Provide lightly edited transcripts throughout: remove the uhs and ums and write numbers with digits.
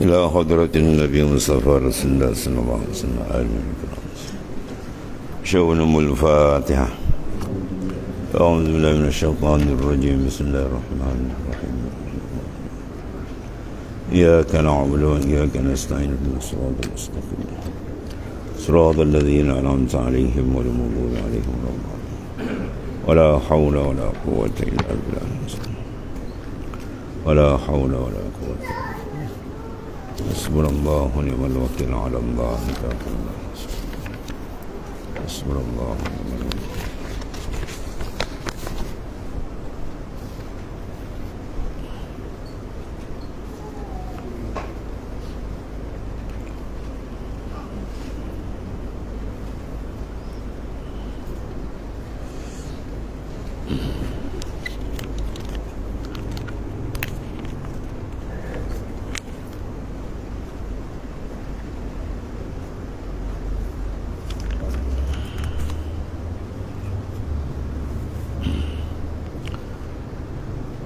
إلى حضرة النبي مصطفى رسول الله صلى الله عليه وسلم. آمين. شؤون الفاتحة. أعوذ بالله من الشيطان الرجيم. بسم الله الرحمن الرحيم. إياك نعبد وإياك نستعين اهدنا الصراط المستقيم صراط الذين أنعمت عليهم غير المغضوب عليهم ولا الضالين ولا حول ولا قوة إلا بالله ولا حول ولا قوة إلا بالله. حسبنا الله ونعم الوكيل على الله توكلنا الله. حسبنا الله ونعم الوكيل.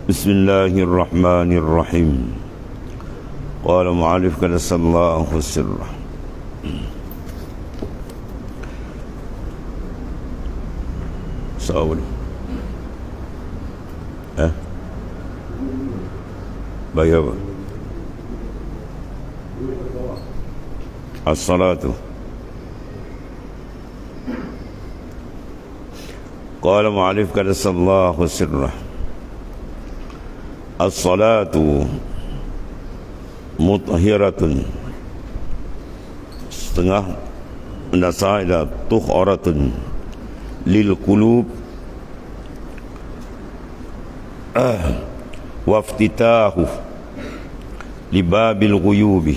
بسم الله الرحمن الرحيم. قال معالف قدس الله سره. سأقول بيا الصلاة. قال معالف قدس الله سره. As-salatu mutahhiratun, setengah nasaila tukhratun lil qulub waftitahu libabil ghuyubi.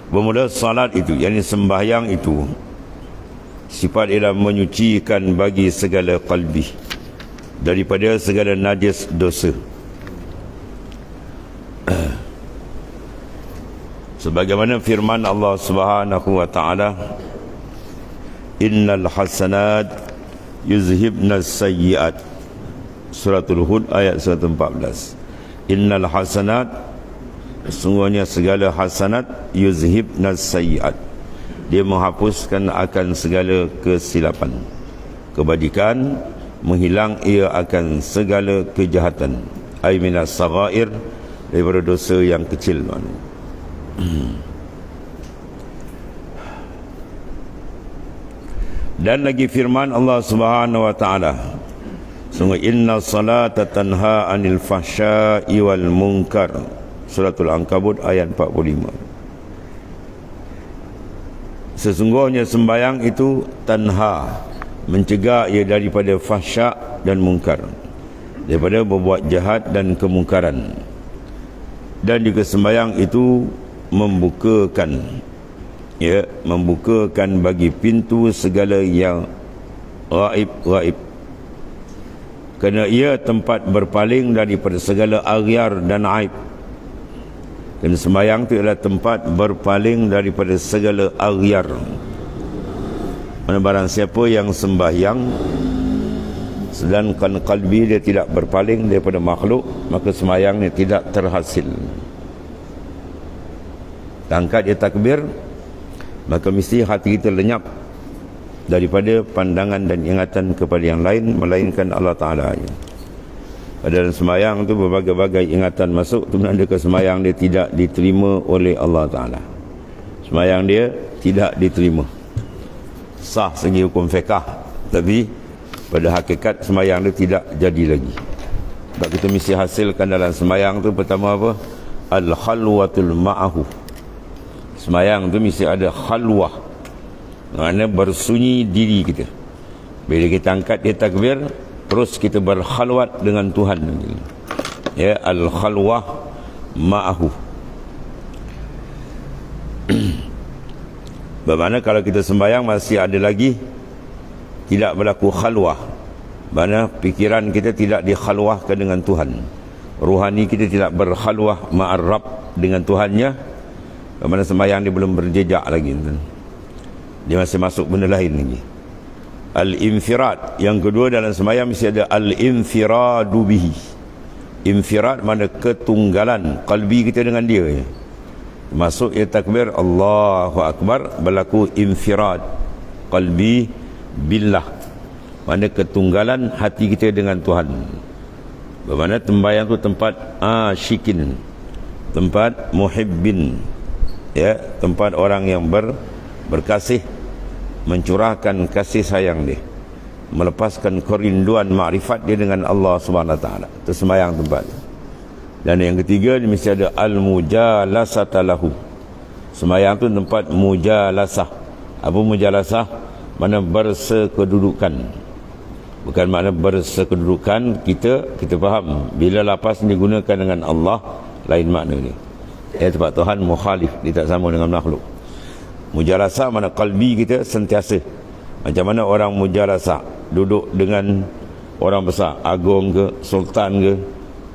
Bermula salat itu, yakni sembahyang itu, sifat ialah menyucikan bagi segala qalbi daripada segala najis dosa. Sebagaimana firman Allah Subhanahu wa taala, innal hasanat yuzhibna sayyi'at. Suratul Hud ayat 114. Innal hasanat, sesungguhnya segala hasanat, yuzhibna sayyi'at, dia menghapuskan akan segala kesilapan, kebajikan, menghilang ia akan segala kejahatan. Ay minas saghair, daripada dosa yang kecil. Dan lagi firman Allah Subhanahu wa taala, sungguh inna salata tanha anil fahsya'i wal munkar. Suratul Ankabut ayat 45. Sesungguhnya sembahyang itu tanha, mencegah ia daripada fahsyak dan mungkar, daripada berbuat jahat dan kemungkaran. Dan juga sembahyang itu membukakan bagi pintu segala yang gaib, kerana ia tempat berpaling daripada segala aghyar dan aib. Dan sembahyang itu adalah tempat berpaling daripada segala aghyar. Mana barang siapa yang sembahyang sedangkan qalbi dia tidak berpaling daripada makhluk, maka sembahyangnya tidak terhasil. Angkat dia takbir, maka mesti hati kita lenyap daripada pandangan dan ingatan kepada yang lain melainkan Allah Ta'ala. Pada dalam sembahyang tu berbagai-bagai ingatan masuk, tu menandakan sembahyang dia tidak diterima oleh Allah Ta'ala. Sembahyang dia tidak diterima. Sah segi hukum fiqah, tapi pada hakikat sembahyang itu tidak jadi lagi. Sebab kita mesti hasilkan dalam sembahyang itu pertama apa? Al-khalwatul ma'ahu. Sembahyang itu mesti ada khalwah, maknanya bersunyi diri kita. Bila kita angkat dia takbir, terus kita berkhalwat dengan Tuhan. Ya, al-khalwah ma'ahu. Bermakna kalau kita sembahyang masih ada lagi tidak berlaku khalwah, mana pikiran kita tidak dikhalwahkan dengan Tuhan, rohani kita tidak berkhalwah ma'ar Rabb dengan Tuhannya, bermakna sembahyang dia belum berjejak lagi, dia masih masuk benda lain lagi. Al-infirad, yang kedua dalam sembahyang mesti ada al-infiradu bihi, Infirad mana ketunggalan qalbi kita dengan dia. Masuk ia takbir Allahu Akbar, berlaku infirad qalbi billah, mana ketunggalan hati kita dengan Tuhan. Bermakna tembayang tu tempat asyikin, tempat muhibbin, ya, tempat orang yang berkasih, mencurahkan kasih sayang dia, melepaskan kerinduan makrifat dia dengan Allah Subhanahu Wa Taala. Itu sembahyang tempat. Dan yang ketiga mesti ada al-mujalasata lahu. Sembahyang tu tempat mujalasah. Apa mujalasah? Mana bersekedudukan. Bukan makna bersekedudukan kita faham. Bila lafaz digunakan dengan Allah, lain makna ni. Tempat Tuhan mukhalif, dia tak sama dengan makhluk. Mujalasah mana qalbi kita sentiasa. Macam mana orang mujalasah, duduk dengan orang besar, agung ke, sultan ke,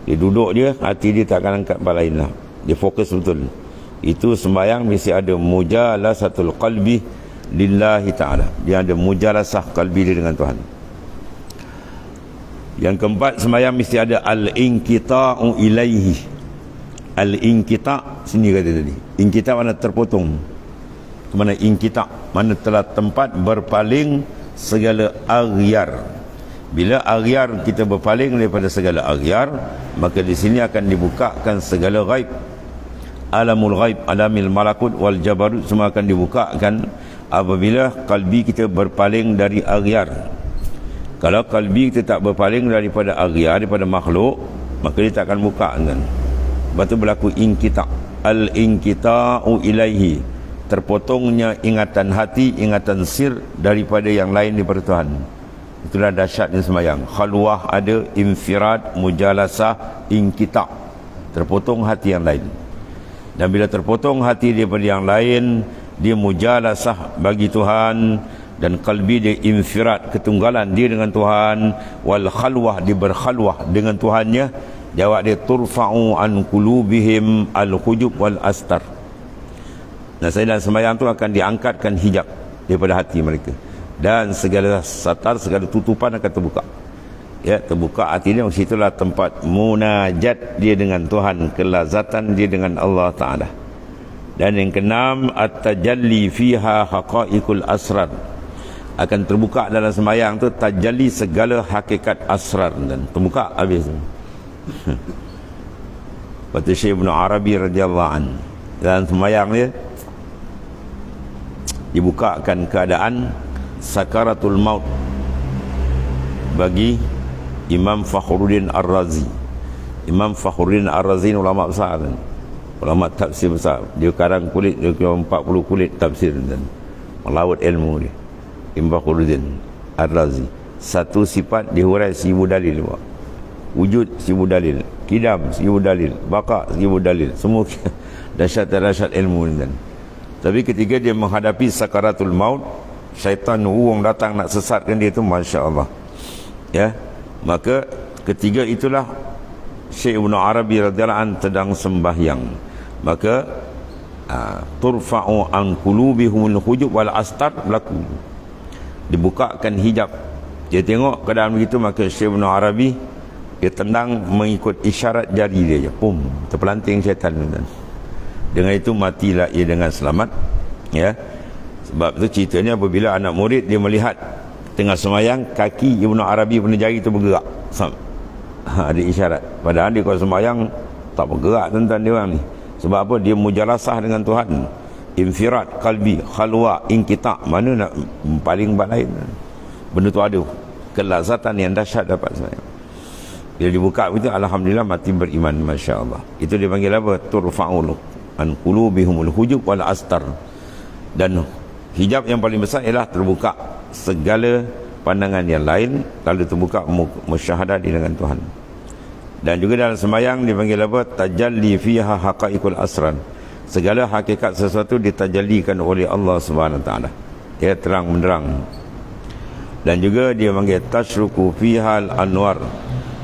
dia duduk dia, hati dia tak akan angkat balik lain lah. Dia fokus betul. Itu sembahyang mesti ada mujalasatul qalbi lillahi ta'ala. Dia ada mujalasah qalbi dia dengan Tuhan. Yang keempat, sembahyang mesti ada al-inqita'u ilaihi. Al-inqita' sini kata tadi. Inqita' mana terpotong. Mana inqita', mana telah tempat berpaling segala aghyar. Bila aghyar kita berpaling daripada segala aghyar, maka di sini akan dibukakan segala ghaib. Alamul ghaib, alamil malakut wal jabarut, semua akan dibukakan apabila kalbi kita berpaling dari aghyar. Kalau kalbi kita tak berpaling daripada aghyar, daripada makhluk, maka dia tak akan buka kan. Lepas tu berlaku inqita', al-inqita'u ilaihi, terpotongnya ingatan hati, ingatan sir daripada yang lain daripada Tuhan. Itulah dahsyatnya sembahyang. Khalwah ada, infirad, mujalasah, inqita', terpotong hati yang lain. Dan bila terpotong hati daripada yang lain, dia mujalasah bagi Tuhan, dan qalbi dia infirad, ketunggalan dia dengan Tuhan. Wal khalwah, dia berkhalwah dengan Tuhannya. Jawab dia turfa'u an qulubihim al-hujub wal astar. Nah, saya dalam sembahyang tu akan diangkatkan hijab daripada hati mereka, dan segala satar, segala tutupan akan terbuka. Ya, terbuka hati dia. Situlah tempat munajat dia dengan Tuhan, kelazatan dia dengan Allah Ta'ala. Dan yang keenam, at-tajalli fiha haqaiqul asrar. Akan terbuka dalam sembahyang tu tajalli segala hakikat asrar, dan terbuka habis. Kata Syekh Ibn Arabi radhiyallahu an, dalam sembahyang dia dibukakan keadaan sakaratul maut bagi Imam Fakhruddin Ar-Razi. Imam Fakhruddin Ar-Razi ulama besar kan? Ulama tafsir besar. Dia karang kulit, dia 40 kulit tafsir dan melawat ilmu dia. Imam Fakhruddin Ar-Razi, satu sifat dihurai 1000 dalil. Wujud 1000 dalil, kidam 1000 dalil, baka 1000 dalil. Semua dahsyat ilmu dan. Tapi ketika dia menghadapi sakaratul maut, syaitan uang datang nak sesatkan dia tu, Masya Allah, ya. Maka ketiga itulah Syekh Ibn Arabi radhiyallahu an sedang sembahyang. Maka turfa'u an qulubihumul hujub wal astar, berlaku dibukakan hijab. Dia tengok keadaan begitu, maka Syekh Ibn Arabi dia tendang mengikut isyarat jari dia je, pum, terpelanting syaitan. Dengan itu matilah ia dengan selamat, ya. Sebab itu ceritanya apabila anak murid dia melihat tengah sembahyang, kaki Ibnu Arabi punya jari itu bergerak. Ada isyarat. Padahal dia kalau sembahyang tak bergerak tuan-tuan dia orang ni. Sebab apa? Dia mujalasah dengan Tuhan. Infirad qalbi, khalwa, inqita', mana nak paling lain. Benda tu ada kelazatan yang dahsyat dapat sembahyang. Bila dibuka begitu, alhamdulillah mati beriman, masya-Allah. Itu dipanggil apa? Turfa'ul an qulubihumul hujub wal astar. Dan hijab yang paling besar ialah terbuka segala pandangan yang lain, lalu terbuka musyahadah dengan Tuhan. Dan juga dalam sembahyang dipanggil apa? Tajalli fiha haqaiqul asrar. Segala hakikat sesuatu ditajallikan oleh Allah Subhanahu Wa Taala. Ya, terang menderang. Dan juga dia panggil tasyruku fiha al-anwar.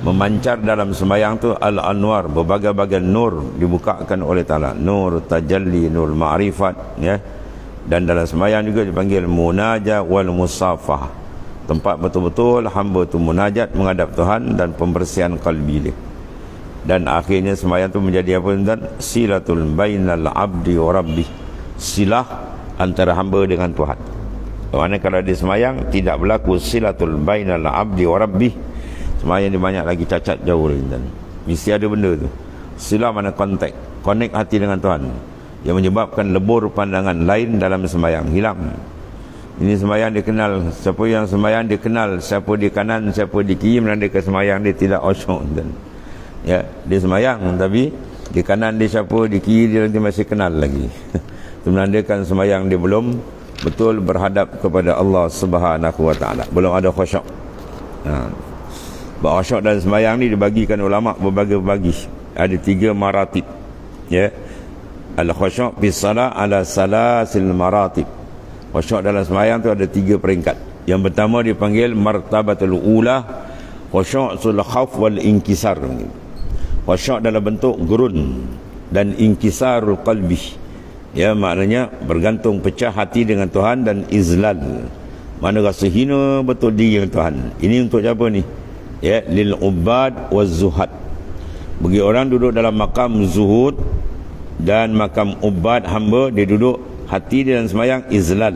Memancar dalam sembahyang tu al-anwar, berbagai-bagai nur dibukakan oleh Ta'ala. Nur tajalli, nur ma'rifat, ya. Dan dalam sembahyang juga dipanggil munajat wal musafah. Tempat betul-betul hamba tu munajat menghadap Tuhan dan pembersihan kalbi dia. Dan akhirnya sembahyang itu menjadi apa tuan? Silatul bainal abdi wa rabbih, silah antara hamba dengan Tuhan. Kerana kalau dia sembahyang tidak berlaku silatul bainal abdi wa rabbih, sembahyang dia banyak lagi cacat jauh tuan. Mesti ada benda tu. Silah mana kontak, connect hati dengan Tuhan, yang menyebabkan lebur pandangan lain dalam sembahyang, hilang. Ini sembahyang dia kenal, siapa yang sembahyang dia kenal siapa di kanan, siapa di kiri, menandakan sembahyang dia tidak khusyuk. Ya, dia sembahyang tapi di kanan dia siapa, di kiri dia nanti masih kenal lagi. Itu menandakan sembahyang dia belum betul berhadap kepada Allah Subhanahu wa taala, belum ada khusyuk. Khusyuk dan sembahyang ni dibagikan ulama berbagi. Ada 3 maratib. Ya. Al-khusyuk fi salat ala salasil maratib. Khusyuk dalam sembahyang tu ada 3 peringkat. Yang pertama dipanggil martabatul ula, khusyuk sul khauf wal inkisar. Khusyuk dalam bentuk gurun dan inkisarul qalbi. Ya, maknanya bergantung pecah hati dengan Tuhan, dan izlal, mana rasa hina betul diri dengan Tuhan. Ini untuk siapa ni? Ya, lil ubad waz zuhad. Bagi orang duduk dalam makam zuhud dan makam ubad, hamba, dia duduk hati dia dalam sembahyang izlal,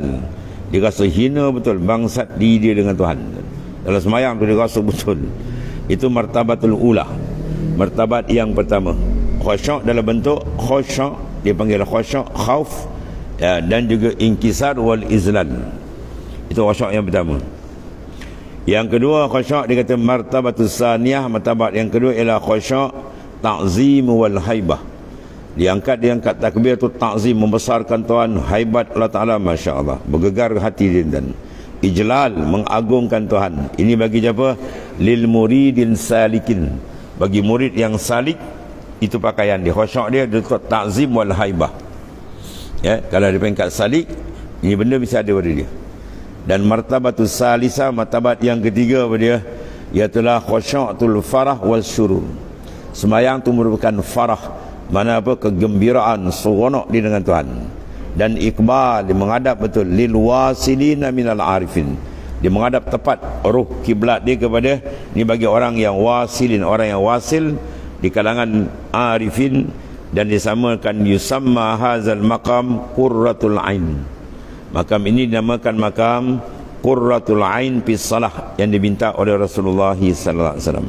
dia rasa hina betul, bangsat diri dia dengan Tuhan. Dalam sembahyang tu dia rasa betul. Itu martabatul ula, martabat yang pertama. Khusyuk dalam bentuk khusyuk, dia panggil khusyuk khauf, ya, dan juga inkisar wal izlal. Itu khusyuk yang pertama. Yang kedua khusyuk dia kata martabatus saniyah, martabat yang kedua ialah khusyuk ta'zim wal haibah. Diangkat takbir tu ta'zim, membesarkan Tuhan, haibat Allah Ta'ala, Masya Allah, bergegar hati dia, dan ijlal, mengagungkan Tuhan. Ini bagi siapa? Lil muridin salikin, bagi murid yang salik, itu pakaian dia, khusyuk dia ta'zim wal haibah. Ya, kalau dia peringkat salik, ini benda bisa ada pada dia. Dan martabatus salisa, martabat yang ketiga pada dia, iaitulah khusyu'tul farah wal syurur. Sembahyang tu merupakan farah, mana apa, kegembiraan, seronok dia dengan Tuhan, dan iqbal, dia menghadap betul, lil wasilina minal arifin, dia menghadap tepat ruh kiblat dia kepada, ni bagi orang yang wasilin, orang yang wasil di kalangan arifin. Dan disamakan yusamma hazal maqam qurratul ain. Makam ini dinamakan makam qurratul ain fi salah, yang diminta oleh Rasulullah sallallahu alaihi wasallam.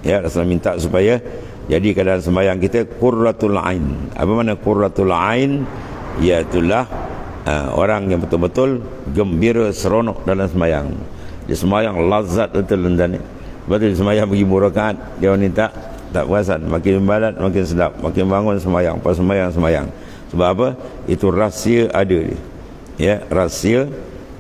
Ya, Rasulullah minta supaya jadi keadaan sembahyang kita qurratul ain. Apa makna qurratul ain? Iaitulah orang yang betul-betul gembira, seronok dalam sembahyang. Dia sembahyang lazat betul dan betul. Sembahyang bagi rakaat, dia minta tak perasan, makin badat makin sedap, makin bangun sembahyang, pas sembahyang. Sebab apa? Itu rahsia ada dia. Ya, rahsia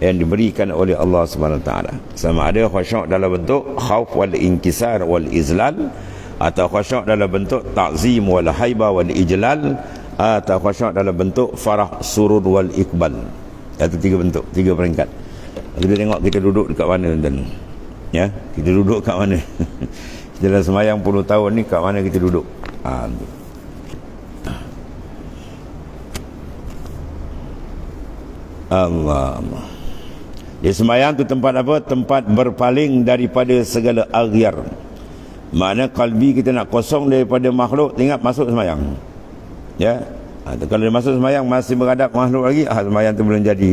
yang diberikan oleh Allah Subhanahu Wa Taala. Sama ada khusyuk dalam bentuk khauf wal inkisar wal izlal, atau khusyuk dalam bentuk ta'zim wal haibah wal ijlal, atau khusyuk dalam bentuk farah surur wal iqbal. Itu 3 bentuk, 3 peringkat. Kita tengok kita duduk dekat mana tuan. Ya, kita duduk kat mana? Kita dah sembahyang 10 tahun ni, kat mana kita duduk? Allah. Di sembahyang tu tempat apa? Tempat berpaling daripada segala aghyar. Makna kalbi kita nak kosong daripada makhluk, ingat masuk sembahyang. Ya. Kalau dia masuk sembahyang masih berhadap makhluk lagi, sembahyang tu belum jadi.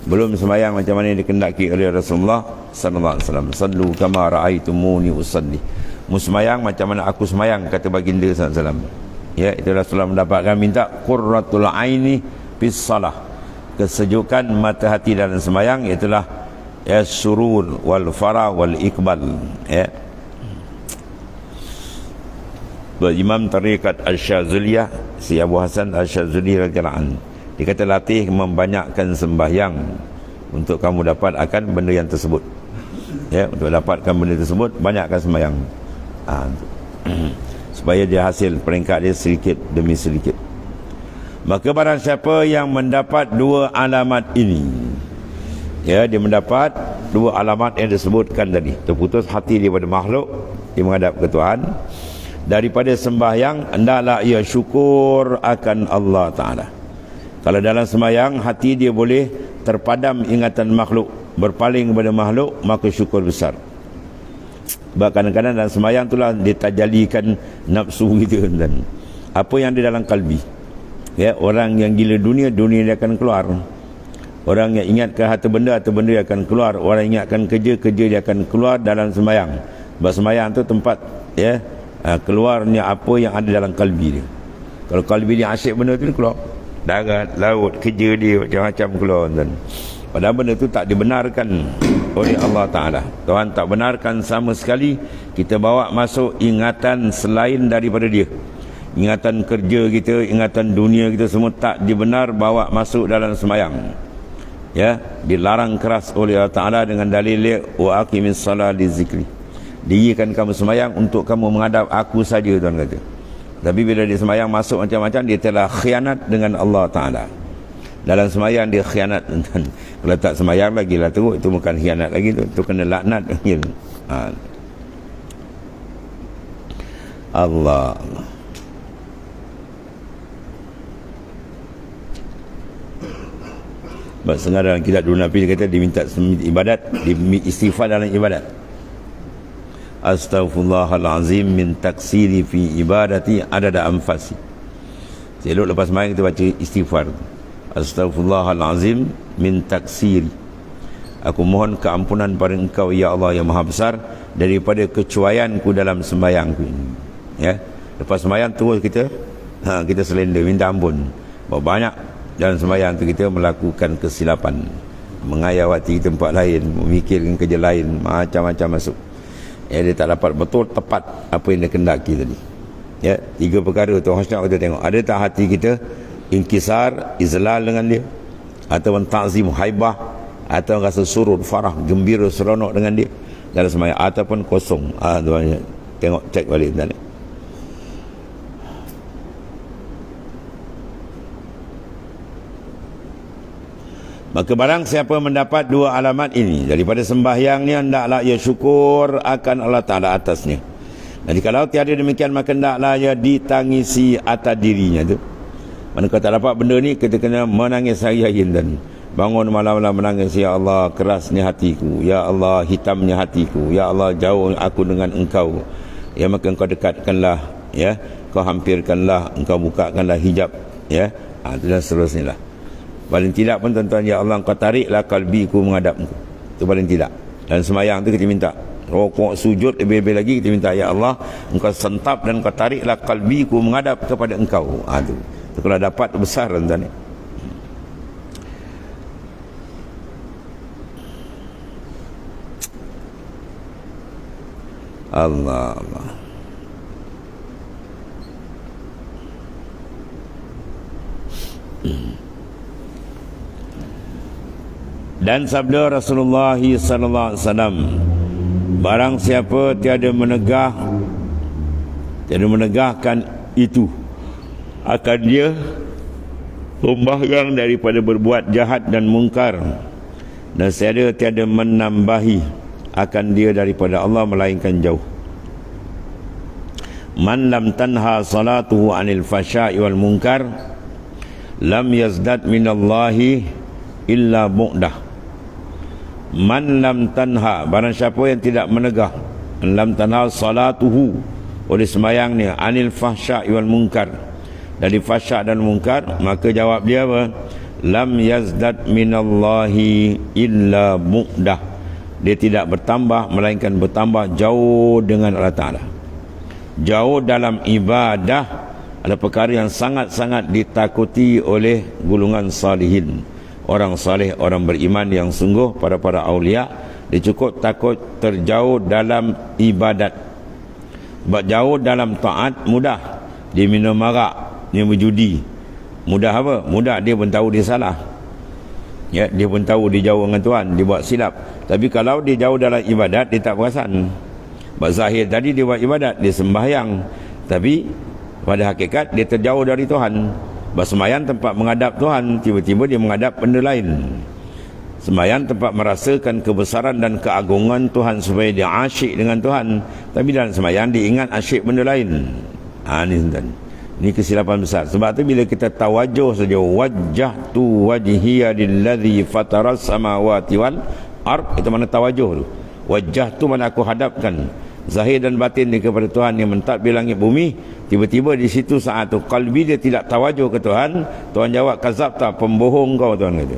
Belum sembahyang macam mana yang dikendaki oleh Rasulullah sallallahu alaihi wasallam. Sallu kama raaitumuni usalli. Sembahyang macam mana aku sembahyang, kata baginda sallallahu alaihi wasallam. Ya, itu Rasulullah mendapatkan minta qurratul aini fis salah. Kesejukan mata hati dalam sembahyang, itulah ya surur wal farah wal iqbal. Ya. Imam Tariqat Al-Syazuliyah, si Abu Hasan Al-Syazuli radhiyallahu anhu, dia kata latih membanyakkan sembahyang untuk kamu dapat akan benda yang tersebut. Ya, untuk dapatkan benda tersebut, banyakkan sembahyang. Supaya dia hasil peringkat dia sedikit demi sedikit. Maka barang siapa yang mendapat 2 alamat ini, ya, dia mendapat 2 alamat yang disebutkan tadi, terputus hati dia pada makhluk, dia menghadap ke Tuhan. Daripada sembahyang, hendaklah ia syukur akan Allah Ta'ala. Kalau dalam sembahyang hati dia boleh terpadam ingatan makhluk, berpaling kepada makhluk, maka syukur besar. Sebab kadang-kadang dalam semayang itulah ditajalikan nafsu kita, dan apa yang ada dalam kalbi. Ya, orang yang gila dunia, dunia dia akan keluar. Orang yang ingatkan harta benda dia akan keluar. Orang yang ingatkan kerja dia akan keluar dalam semayang. Sebab semayang tu tempat ya keluarnya apa yang ada dalam kalbi dia. Kalau kalbi dia asyik benda tu, dia keluar darat, laut, kerja dia macam-macam keluar, dan padahal benda tu tak dibenarkan oleh Allah Ta'ala. Tuhan tak benarkan sama sekali kita bawa masuk ingatan selain daripada dia. Ingatan kerja kita, ingatan dunia kita, semua tak dibenar bawa masuk dalam semayang. Ya, dilarang keras oleh Allah Ta'ala dengan dalil wa aqimis salat li zikri. Dirikan kamu semayang untuk kamu menghadap aku saja, Tuhan kata. Tapi bila dia semayang masuk macam-macam, dia telah khianat dengan Allah Ta'ala. Dalam semayang dia khianat. Kalau tak semayang lagi lah tu, itu bukan khianat lagi tu, itu kena laknat. Allah. Sebab setengah dalam kitab dulu Nabi kata diminta ibadat, istighfar dalam ibadat. Astaghfirullahalazim min taksiri fi ibadati adada anfasi. Selok lepas main kita baca istighfar. Astaghfirullahalazim min taksiri. Aku mohon keampunan pada Engkau ya Allah yang Maha Besar daripada kecuaianku dalam sembahyangku ini. Ya. Lepas sembahyang terus kita selender minta ampun. Banyak dalam sembahyang tu kita melakukan kesilapan, mengayawati tempat lain, memikirkan kerja lain, macam-macam masuk. Ya, dia tak dapat betul tepat apa yang dia kendaki tadi. Ya, 3 perkara tu hasyak kita tengok. Ada tak hati kita inkisar, izlal dengan dia, atau ta'zim, haibah, atau rasa surur, farah, gembira, seronok dengan dia dalam sembahyang, ataupun kosong. Tengok, cek balik tadi. Maka barang siapa mendapat 2 alamat ini daripada sembahyangnya, hendaklah ia syukur akan Allah Ta'ala atasnya. Dan kalau tiada demikian, maka hendaklah ia ditangisi atas dirinya tu. Mana kau tak dapat benda ni, kita kena menangis hari-hari, dan bangun malam-malam menangis, ya Allah kerasnya hatiku, ya Allah hitamnya hatiku, ya Allah jauh aku dengan Engkau. Ya, maka Engkau dekatkanlah, ya, Kau hampirkanlah, Engkau bukakanlah hijab, ya, dan seterusnya lah. Paling tidak pun tuan-tuan, ya Allah Engkau tariklah kalbiku menghadap Engkau. Itu paling tidak. Dan semayang tu kita minta, rokok, sujud, lebih-lebih lagi kita minta, ya Allah Engkau sentap dan Engkau tariklah kalbiku menghadap kepada Engkau. Itu kalau dapat besar, tuan-tuan. Allah. Dan sabda Rasulullah sallallahu alaihi wasallam, barang siapa tiada menegahkan itu, akan dia pembahgang daripada berbuat jahat dan mungkar, dan tiada menambahi akan dia daripada Allah melainkan jauh. Man lam tanha salatuhu anil fasya'i wal munkar lam yazdad minallahi illa bu'dah. Man lam tanha, barang siapa yang tidak menegah, lam tanha salatuhu, oleh sembahyangnya, anil fahsya'i wal munkar, dari fahsya' dan munkar, maka jawab dia apa? Lam yazdad minallahi illa bu'dah. Dia tidak bertambah melainkan bertambah jauh dengan Allah Ta'ala. Jauh dalam ibadah adalah perkara yang sangat-sangat ditakuti oleh golongan salihin, orang saleh, orang beriman yang sungguh, para aulia. Dia cukup takut terjauh dalam ibadat. Sebab jauh dalam taat mudah. Dia minum arak, dia berjudi, mudah apa? Mudah, dia pun tahu dia salah, ya, dia pun tahu dia jauh dengan Tuhan, dia buat silap. Tapi kalau dia jauh dalam ibadat, dia tak perasan. Sebab zahir tadi dia buat ibadat, dia sembahyang, tapi pada hakikat dia terjauh dari Tuhan. Sembahyang tempat menghadap Tuhan, tiba-tiba dia menghadap benda lain. Sembahyang tempat merasakan kebesaran dan keagungan Tuhan supaya dia asyik dengan Tuhan, tapi dalam sembahyang dia ingat asyik benda lain. Ini kesilapan besar. Sebab tu bila kita tawajuh saja, wajjahtu wajhiya lillazi fataras samawati wal ard, itu mana tawajuh tu. Wajjahtu mana aku hadapkan, zahir dan batin dia kepada Tuhan yang mentadbir langit bumi. Tiba-tiba di situ saat tu qalbi dia tidak tawajuh ke Tuhan. Tuhan jawab, kazabta, pembohong kau, Tuhan kata.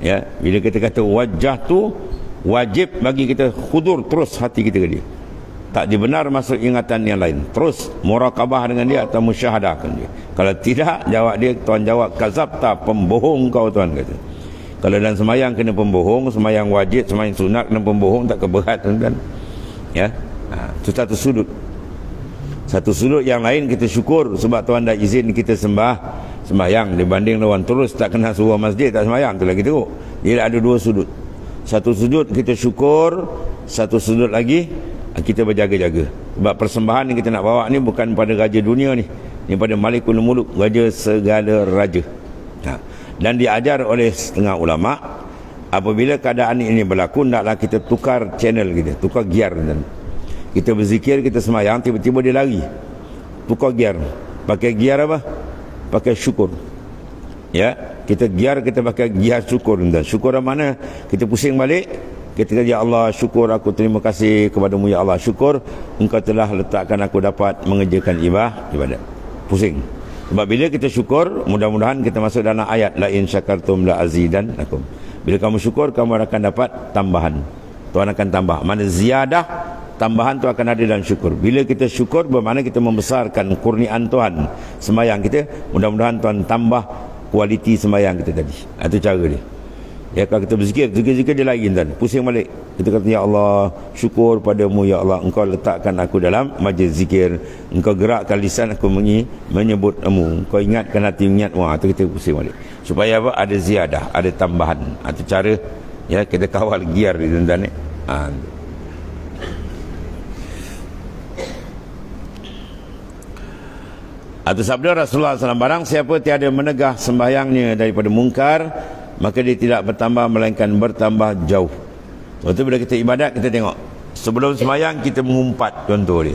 Ya, bila kita kata wajah tu, wajib bagi kita khudur terus hati kita ke dia. Tak dibenar masuk ingatan yang lain, terus murakabah dengan dia atau musyahadahkan dia. Kalau tidak, jawab dia, Tuhan jawab, kazabta, pembohong kau, Tuhan kata. Kalau dalam semayang kena pembohong, semayang wajib, semayang sunat kena pembohong, tak keberat, kan? Ya, itu satu sudut. Satu sudut yang lain kita syukur sebab Tuhan dah izin kita sembahyang dibanding lawan terus tak kena suruh masjid tak sembahyang, tu lagi teruk. Dia ada dua sudut. Satu sudut kita syukur, satu sudut lagi kita berjaga-jaga. Sebab persembahan yang kita nak bawa ni bukan pada raja dunia ni, ni pada Malikul Muluk, raja segala raja. Dan diajar oleh setengah ulama, apabila keadaan ini berlaku, hendaklah kita tukar channel kita, tukar gear. Dan kita berzikir, kita semayang, tiba-tiba dia lari, tukar gear. Pakai gear apa? Pakai syukur. Ya, kita pakai gear syukur. Dan syukur mana? Kita pusing balik, kita kata, ya Allah syukur, aku terima kasih kepadamu ya Allah, syukur engkau telah letakkan aku dapat mengerjakan ibadat. Pusing. Sebab bila kita syukur, mudah-mudahan kita masuk dalam ayat la in syakartum la azidannakum. Bila kamu syukur, kamu akan dapat tambahan. Tuhan akan tambah. Mana ziyadah, tambahan tu akan ada dalam syukur. Bila kita syukur, bermakna kita membesarkan kurniaan Tuhan. Semayang kita, mudah-mudahan Tuhan tambah kualiti semayang kita tadi. Itu cara dia. Ya, kalau kita berzikir dia lagi, dan pusing balik. Kita kata, ya Allah syukur padamu ya Allah, engkau letakkan aku dalam majlis zikir, engkau gerakkan lisan aku menyebutmu, engkau ingatkan hati ingatmu. Itu kita pusing balik. Supaya apa? Ada ziyadah, ada tambahan. Itu cara ya kita kawal gear di tuan-tuan ni. Atau sabda Rasulullah SAW, barang siapa tiada menegah sembahyangnya daripada mungkar, maka dia tidak bertambah melainkan bertambah jauh. Waktu bila kita ibadat, kita tengok sebelum semayang kita mengumpat, contoh dia.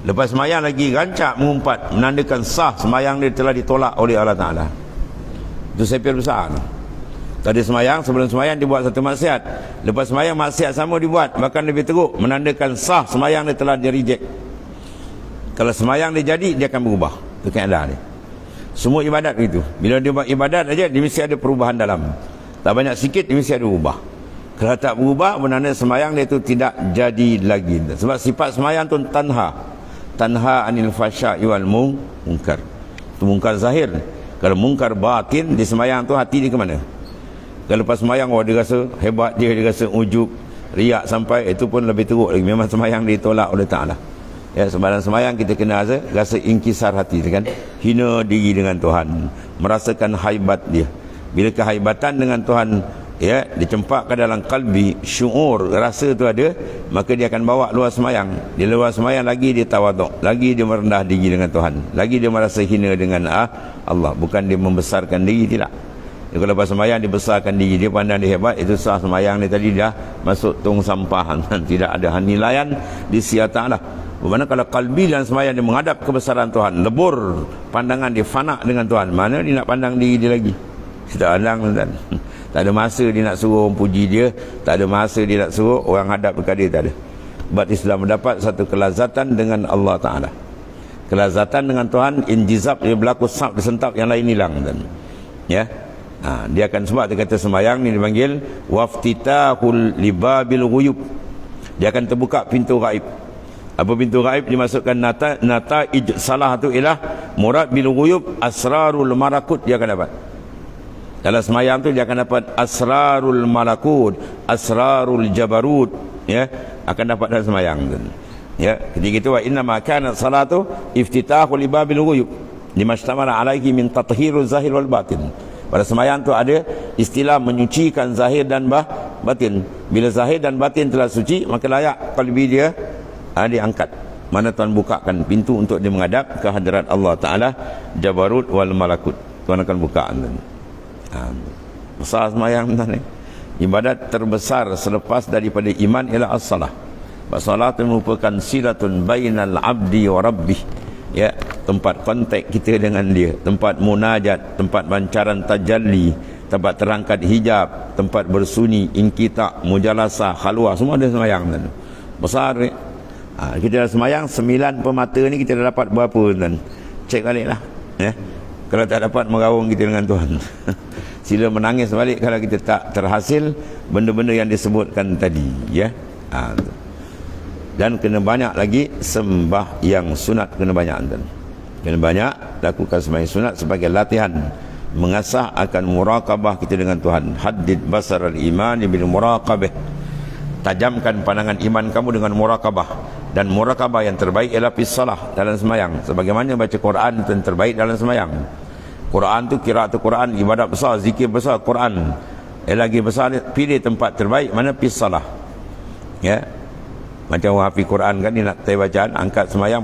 Lepas semayang lagi rancak mengumpat, menandakan sah semayang dia telah ditolak oleh Allah Ta'ala. Itu sepir besar. Tadi semayang, sebelum semayang dia buat satu maksiat, lepas semayang maksiat sama dibuat, bahkan lebih teruk, menandakan sah semayang dia telah di-reject. Kalau semayang dia jadi, dia akan berubah. Itu keadaan dia. Semua ibadat begitu. Bila dia buat ibadat aja, dia mesti ada perubahan dalam. Tak banyak sikit, dia mesti ada berubah. Kalau tak berubah, bermakna semayang dia itu tidak jadi lagi. Sebab sifat semayang tu tanha anil fasya'i wal munkar. Itu munkar zahir. Kalau munkar batin di semayang tu, hati dia ke mana? Kalau lepas semayang, dia rasa hebat, dia rasa ujub, riak sampai, itu pun lebih teruk lagi. Memang semayang ditolak oleh Ta'ala. Ya, sebarang semayang kita kena rasa inkisar hati, kan? Hina diri dengan Tuhan, merasakan haibat dia. Bila kehaibatan dengan Tuhan ya dicempakkan dalam kalbi, syuur, rasa tu ada, maka dia akan bawa luar semayang. Di luar semayang lagi dia tawaduk, lagi dia merendah diri dengan Tuhan, lagi dia merasa hina dengan Allah. Bukan dia membesarkan diri, tidak. Dia kalau lepas semayang dia besarkan diri, dia pandang dia hebat, itu sah semayang dia tadi dah masuk tong sampah. Tidak ada nilaian di sisi Ta'ala. Bagaimana kalau kalbi dan semayang dia menghadap kebesaran Tuhan, lebur pandangan dia, fana dengan Tuhan, mana dia nak pandang diri dia lagi? Tidak ada, dan tak ada masa dia nak suruh orang puji dia, tak ada masa dia nak suruh orang hadap dekat dia, tak ada. Sebab dia sudah mendapat satu kelazatan dengan Allah Ta'ala. Kelazatan dengan Tuhan, injizab dia berlaku, sab disentap, yang lain hilang, dan ya. Dia akan, sebab dia kata semayang ni dipanggil waftitahul libabil ghuyub. Dia akan terbuka pintu gaib. Apa pintu gaib? Dimasukkan nata salah tu ialah murad bil ghuyub, asrarul malakut dia akan dapat. Dalam semayang tu dia akan dapat asrarul malakut, asrarul jabarut, ya, akan dapat dalam semayang tu. Ya, ketika itu wa inna ma kana salatu iftitahu li babil ghuyub limastamala alaihi min tathhiruz zahir wal batin. Pada semayang tu ada istilah menyucikan zahir dan batin. Bila zahir dan batin telah suci, maka layak qalbi dia diangkat. Mana Tuhan bukakan pintu untuk dia menghadap ke hadirat Allah Ta'ala, Jabarut wal Malakut. Tuhan akan buka. Besar semayang ni. Ibadat terbesar selepas daripada iman ialah as-salah. Salat merupakan silatun bainal abdi wa rabbih. Ya, tempat kontak kita dengan dia, tempat munajat, tempat pancaran tajalli, tempat terangkat hijab, tempat bersunyi, inkita, mujalasah, khalwah, semua ada semayang. besar ni. Kita dah semayang 9 permata ni kita dah dapat berapa tuan? Cek balik lah ya. Kalau tak dapat meraung kita dengan Tuhan. Sila menangis balik kalau kita tak terhasil benda-benda yang disebutkan tadi ya. Dan kena banyak lagi sembah yang sunat, kena banyak tuan. Kena banyak lakukan sembahyang sunat sebagai latihan mengasah akan muraqabah kita dengan Tuhan. Haddid basar al-iman bil muraqabah. Tajamkan pandangan iman kamu dengan muraqabah. Dan muraqabah yang terbaik ialah fi salah, dalam sembahyang. Sebagaimana baca Quran itu yang terbaik dalam sembahyang. Quran tu qiraatul Quran, ibadat besar, zikir besar, Quran. Lagi besar, pilih tempat terbaik mana fi salah. Ya. Macam orang hafiz Quran kan, dia nak tahu bacaan, angkat sembahyang,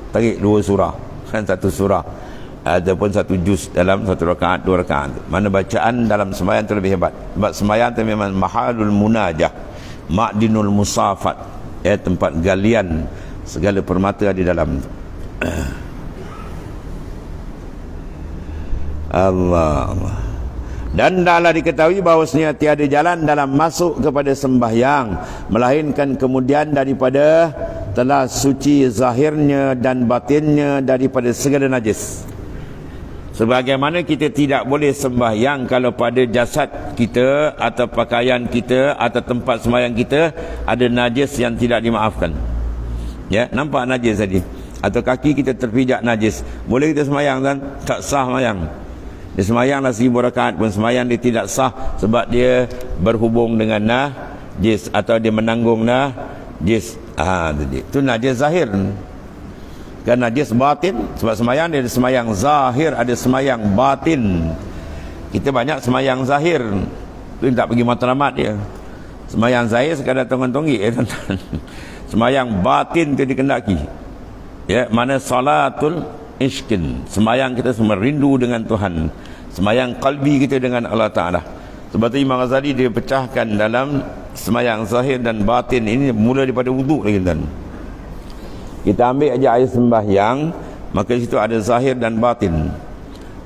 tarik 2 surah, kan 1 surah ataupun 1 juz dalam 1 rakaat, 2 rakaat. Mana bacaan dalam sembahyang itu lebih hebat. Sebab sembahyang itu memang mahalul munajah, ma'dinul musafat, ya, tempat galian segala permata di dalam. Allah. Dan taklah diketahui bahawasanya tiada jalan dalam masuk kepada sembahyang melainkan kemudian daripada telah suci zahirnya dan batinnya daripada segala najis. Sebagaimana kita tidak boleh sembahyang kalau pada jasad kita atau pakaian kita atau tempat sembahyang kita ada najis yang tidak dimaafkan. Ya, nampak najis tadi. Atau kaki kita terpijak najis. Boleh kita sembahyang kan? Tak sah sembahyang. Dia sembahyanglah 1000 rakaat pun sembahyang dia tidak sah sebab dia berhubung dengan najis atau dia menanggung najis. Itu najis zahir. Kan najis batin. Sebab sembahyang dia ada sembahyang zahir, ada sembahyang batin. Kita banyak sembahyang zahir. Tu tak pergi matlamat dia. Sembahyang zahir sekadar tonggak-tonggik sembahyang batin tu dikendaki. Ya, mana salatul ishkin, sembahyang kita semua rindu dengan Tuhan, sembahyang qalbi kita dengan Allah Ta'ala. Sebab tu Imam Ghazali dia pecahkan dalam sembahyang zahir dan batin ini mula daripada wuduk lagi tuan. Kita ambil aja air sembahyang, maka di situ ada zahir dan batin.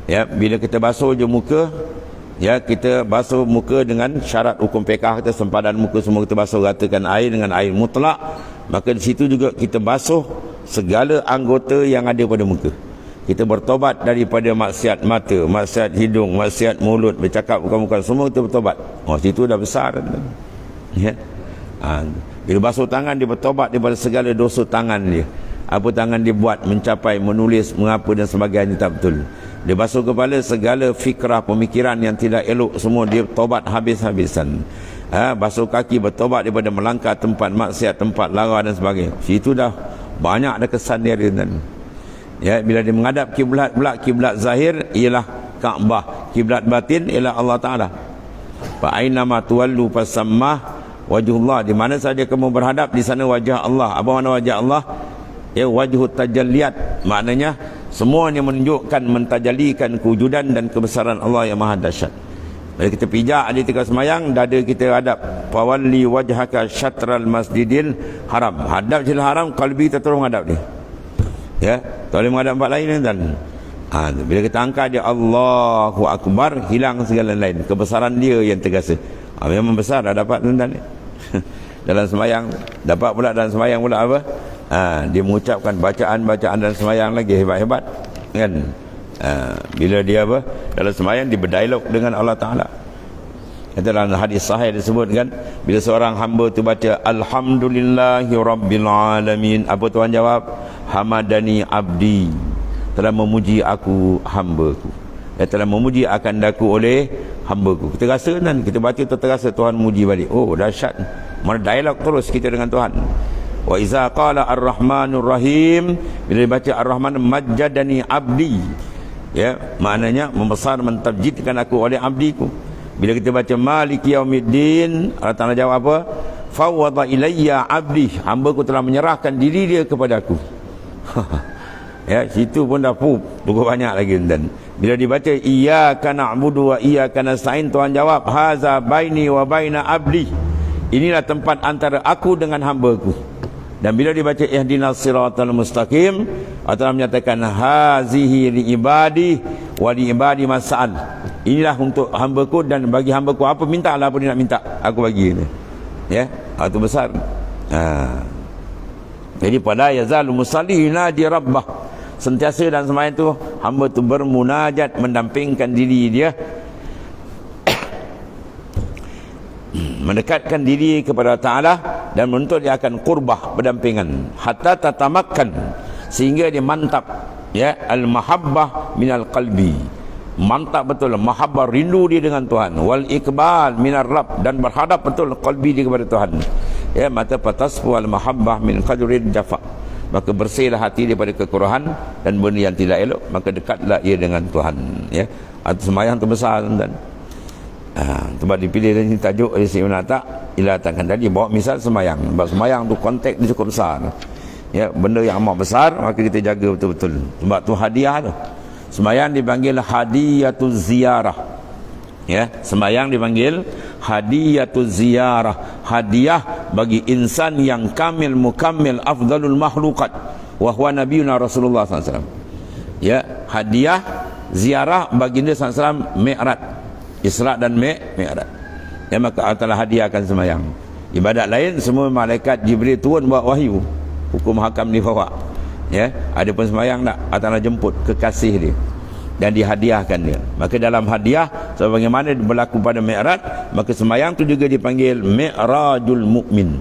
Ya, bila kita basuh je muka, ya, kita basuh muka dengan syarat hukum fiqh kita, sempadan muka semua kita basuh ratakan air dengan air mutlak, maka di situ juga kita basuh segala anggota yang ada pada muka. Kita bertobat daripada maksiat mata, maksiat hidung, maksiat mulut, bercakap bukan-bukan, semua kita bertobat. Situ dah besar. Ya. Bila basuh tangan, dia bertobat daripada segala dosa tangan dia. Apa tangan dia buat, mencapai, menulis, mengapa dan sebagainya tak betul. Dia basuh kepala, segala fikrah, pemikiran yang tidak elok, semua dia tobat habis-habisan. Basuh kaki, bertobat daripada melangkah tempat maksiat, tempat lara dan sebagainya. Situ dah banyak ada kesan dia. Ya, bila dia menghadap kiblat pula, kiblat zahir ialah Kaabah, kiblat batin ialah Allah Taala. Fa aina ma tuwallu fasammah wajhullah, di mana saja kamu berhadap di sana wajah Allah. Apa makna wajah Allah? Ya, wajhut tajalliyat, maknanya semuanya menunjukkan, mentajallikan kewujudan dan kebesaran Allah yang maha dahsyat. Bila kita pijak di tengah semayang, dada kita hadap, fawalli wajhaka syatral masjidil haram, hadap jil haram, qalbi kita terus menghadap dia. Ya, tak boleh menghadap tempat lain kan. Bila kita angkat dia Allahu Akbar, hilang segala lain, kebesaran dia yang tergasa. Memang besar dah dapat tuan-tuan ni. Dalam semayang dapat pula, dalam semayang pula apa? Dia mengucapkan bacaan-bacaan dalam semayang lagi hebat-hebat kan. Bila dia apa, dalam semayang dia berdialog dengan Allah Ta'ala. Dalam hadis sahih disebut kan, bila seorang hamba tu baca Alhamdulillahi Rabbil Alamin, apa Tuhan jawab? Hamadani abdi, telah memuji aku hambaku. Dia telah memuji akan daku oleh hambaku. Kita rasa kan, kita baca tu terasa Tuhan muji balik. Oh dahsyat, mana dialog terus kita dengan Tuhan. Wa iza qala ar-rahmanur rahim, bila dibaca ar-rahman, majjadani abdi, ya, maknanya membesar, mentabjidkan aku oleh abdiku. Bila kita baca maliki yaumiddin, Allah Ta'ala jawab apa? Fawwada ilayya abdi, hambaku telah menyerahkan diri dia kepada aku. Ya, situ pun dah cukup banyak lagi. Dan bila dibaca iyyaka na'budu wa iyyaka nasta'in, Tuhan jawab haza baini wa baina abdi, inilah tempat antara aku dengan hambaku. Dan bila dibaca ihdinas siratal mustaqim, Allah menyatakan hazihi li ibadi wa li ibadi mas'al, inilah untuk hambaku dan bagi hambaku apa minta lah, apa dia nak minta aku bagi. Ya, itu besar. Jadi pada yazal musalli yunadi rabbah, sentiasa dalam sembahyang tu hamba tu bermunajat, mendampingkan diri dia, mendekatkan diri kepada Ta'ala dan menuntut dia akan qurbah, berdampingan, hatta tatamakkan, sehingga dia mantap, ya, al-mahabbah minal qalbi, mantap betul mahabbah, rindu dia dengan Tuhan, wal iqbal minar rabb, dan berhadap betul qalbi dia kepada Tuhan, ya, mata patasfu al-mahabbah min qadrin jafa, maka bersihlah hati daripada kekurangan dan benda yang tidak elok, maka dekatlah ia dengan Tuhan, ya. Atau sembahyang tu besar, tuan-tuan. Sebab dipilih dan tajuk oleh Syekh Ibn Atta ialah takkan tadi bawa misal sembahyang. Sebab sembahyang tu konteks dia cukup besar, ya, benda yang amat besar, maka kita jaga betul-betul. Sebab tu hadiah tu. Sembahyang dipanggil hadiyatuz ziyarah, ya, sembahyang dipanggil hadiyatuz ziyarah, hadiah bagi insan yang kamil mukammil afdalul makhluqat wa huwa nabiyuna Rasulullah SAW. Ya, hadiah ziarah baginda SAW Mi'raj, Isra dan Mi'raj. Ya, maka Allah Ta'ala hadiahkan sembahyang. Ibadat lain semua malaikat Jibril turun bawa wahyu, hukum hakam dibawa, ya. Adapun sembahyang tak, Allah Ta'ala jemput kekasih dia dan dihadiahkan dia. Maka dalam hadiah sebagaimana berlaku pada Mi'raj, maka sembahyang tu juga dipanggil Mi'rajul Mukmin.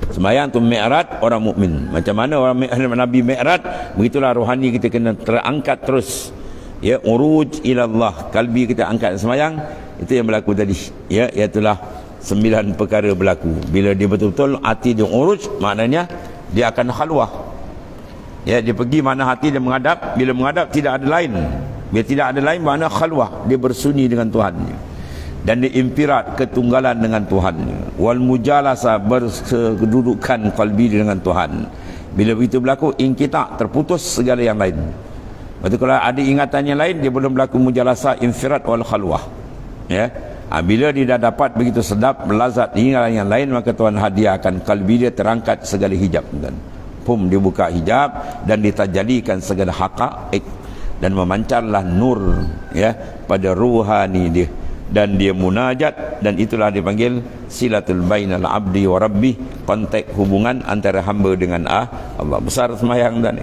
Sembahyang tu Mi'raj orang mukmin. Macam mana orang Nabi Mi'raj, begitulah rohani kita kena terangkat terus, ya, uruj ilallah, kalbi kita angkat sembahyang. Itu yang berlaku tadi, ya, iaitulah 9 perkara berlaku. Bila dia betul-betul hati dia uruj, maknanya dia akan khalwah, ya, dia pergi mana hati dia menghadap. Bila menghadap tidak ada lain, bila tidak ada lain makna khalwah, dia bersunyi dengan Tuhan, dan dia impirat ketunggalan dengan Tuhan, wal mujalasa, berkedudukan qalbi dengan Tuhan. Bila begitu berlaku, ingkita, terputus segala yang lain. Lepas tu kalau ada ingatan yang lain, dia belum berlaku mujalasa, infirat wal khalwah, ya. Bila dia dah dapat begitu sedap melazat ingatan yang lain, maka Tuhan hadiahkan kalbi dia terangkat segala hijab, dan pum, dia buka hijab dan ditajalikan segala haqaiq, dan memancarlah nur, ya, pada ruhani dia, dan dia munajat, dan itulah dipanggil silatul bainal abdi wa rabbi, kontak hubungan antara hamba dengan Allah. Besar sembahyang dan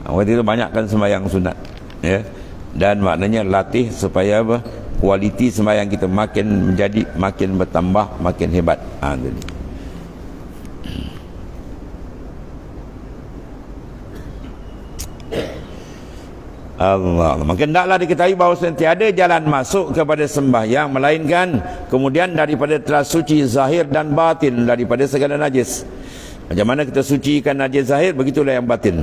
waktu itu banyakkan sembahyang sunat, ya, dan maknanya latih supaya apa, kualiti sembahyang kita makin menjadi, makin bertambah, makin hebat. Jadi Allah, maka hendaklah diketahui bahawa tiada jalan masuk kepada sembahyang melainkan kemudian daripada telah suci zahir dan batin daripada segala najis. Macam mana kita sucikan najis zahir, begitulah yang batin.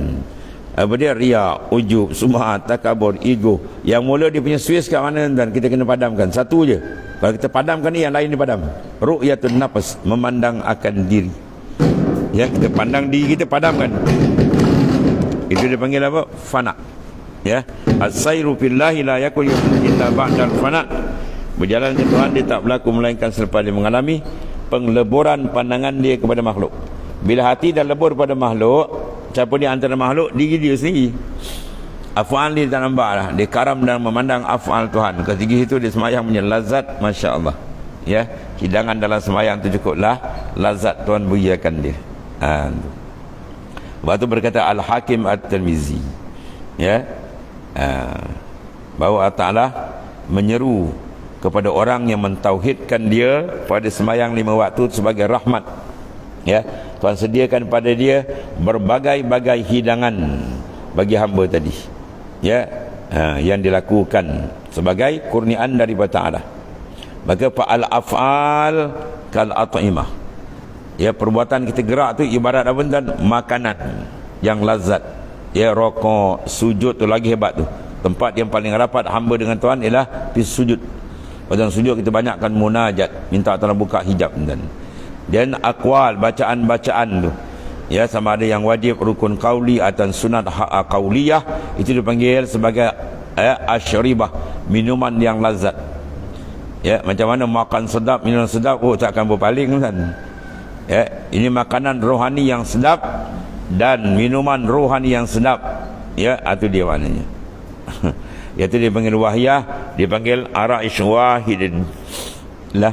Apa dia? Ria, ujub, sum'ah, takabur, ego. Yang mula dia punya Swiss kat mana, dan kita kena padamkan satu je. Kalau kita padamkan ni, yang lain dipadam. Ru'yatun nafas, memandang akan diri, ya, kita pandang diri kita, padamkan. Itu dia panggil apa? Fana, ya. As-sayru fillahi la yakun illa ba'dal fana. Berjalan ke Tuhan dia tak berlaku melainkan selepas dia mengalami pengleburan pandangan dia kepada makhluk. Bila hati dah lebur pada makhluk, siapa di antara makhluk? Diri dia sendiri. Af'al dia tak nampak lah, dia karam dan memandang af'al Tuhan. Ketika itu dia sembahyang punya lazat, Masya Allah, ya, hidangan dalam sembahyang tu cukuplah lazat Tuhan berikan dia. Waktu berkata Al-Hakim At-Tirmizi, ya, bahawa Allah Ta'ala menyeru kepada orang yang mentauhidkan dia pada sembahyang 5 waktu sebagai rahmat, ya. Tuhan sediakan pada dia berbagai-bagai hidangan bagi hamba tadi, ya, yang dilakukan sebagai kurniaan daripada Ta'ala. Maka fa'al af'al kal at'imah, ya, perbuatan kita gerak tu ibarat apa, dan makanan yang lazat, ya. Rokok, sujud tu lagi hebat tu. Tempat yang paling rapat hamba dengan Tuhan ialah di sujud. Pada sujud kita banyakkan munajat, minta Allah buka hijab, dan akwal, bacaan-bacaan tu, ya, sama ada yang wajib rukun qauli atau sunat qauliyah, itu dipanggil sebagai asyribah, minuman yang lazat, ya. Macam mana makan sedap, minum sedap, oh takkan berpaling, kan, ya. Ini makanan rohani yang sedap dan minuman rohani yang sedap, ya, itu dia maknanya. Iaitu dipanggil wahyah, dipanggil ara'ish wahidin lah,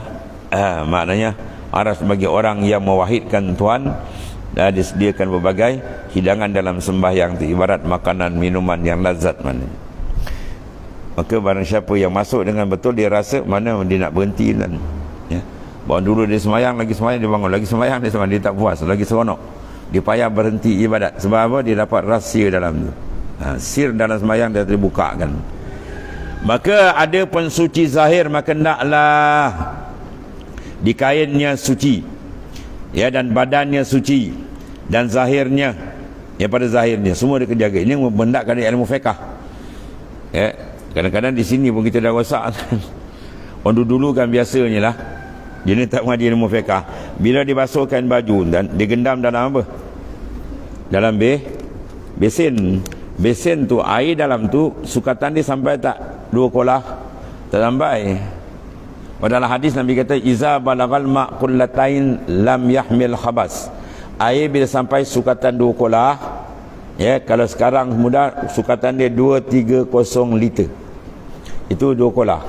maknanya aras bagi orang yang mewahidkan Tuhan, dan disediakan berbagai hidangan dalam sembahyang itu, ibarat makanan minuman yang lazat mana. Maka barang siapa yang masuk dengan betul, dia rasa mana dia nak berhenti kan, ya. Bawa dulu dia sembahyang, lagi sembahyang dia bangun, lagi sembahyang dia sembahyang, dia tak puas, lagi seronok, dia payah berhenti ibadat. Sebab apa? Dia dapat rahsia dalam tu, sir dalam sembahyang dia terbukakan. Maka ada pensuci zahir, maka naklah di kainnya suci, ya, dan badannya suci, dan zahirnya, ya, pada zahirnya semua dia kejaga. Ini membentakkan ilmu fiqh, ya. Kadang-kadang di sini pun kita dah rosak. Orang dulu kan biasanya lah, dia ni tak mengaji ilmu fiqh, bila dibasuhkan baju dan digendam dalam apa? Dalam besin. Besin tu, air dalam tu sukatan dia sampai tak 2 kolah? Tak sampai. Dalam hadis Nabi kata, iza balagal ma' qullatain lam yahmil khabas. Air bila sampai sukatan 2 kolah, ya, kalau sekarang mudah sukatan dia 230 liter, itu 2 kolah.